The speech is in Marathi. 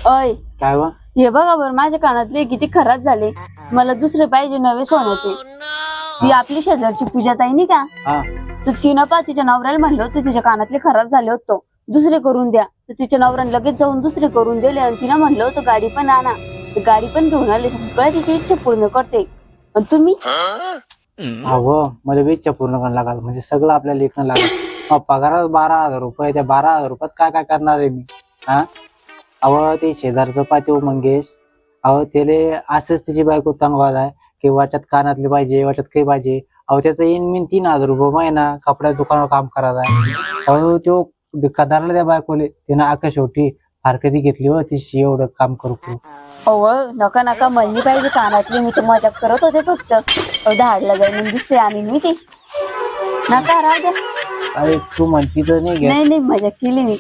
अय काय वा हे बघा बरं माझ्या कानातले किती खराब झाले. मला दुसरे पाहिजे नवे सोन्याचे. ती आपली शेजारची पूजा ताई नाही का, हा तर तिनं तिच्या नवऱ्याला म्हणलं होतं तिच्या कानातले खराब झाले होते दुसरे करून द्या. तर तिच्या नवऱ्याने लगेच जाऊन दुसरे करून दिले आणि तिनं म्हणलं होतं गाडी पण आणा. गाडी पण घेऊन आले. सगळ्या तिची इच्छा पूर्ण करते. आणि तुम्ही अहो मला बी इच्छा पूर्ण करायला लागल म्हणजे सगळं आपल्याला लेखन लागल. पगारात 12,000 रुपये, त्या 12,000 रुपयात काय काय करणार आहे मी? हा अहो ते शेजारचं पाहतो मंगेश, अहो त्याले असंच त्याची बायको तंगवाद आहे की वाच्यात कानातले पाहिजे, वाच्यात काही पाहिजे. अहो त्याचं इन मिन 3,000 रुपये महिना कपड्या दुकानावर काम करायचा आहे. अहो तो दुकानदाराला त्या बायकोले त्यानं आका शेवटी फार कधी घेतली हो ती एवढं काम करू करू. अहो नका नका म्हणली पाहिजे कानातली. मी तर मजाक करत होते फक्त. धाडला जाईल दुसरे आणि मी ते नका राहू द्या. अरे तू म्हणती तर नाही घ्या. नाही नाही मजाक केली मी.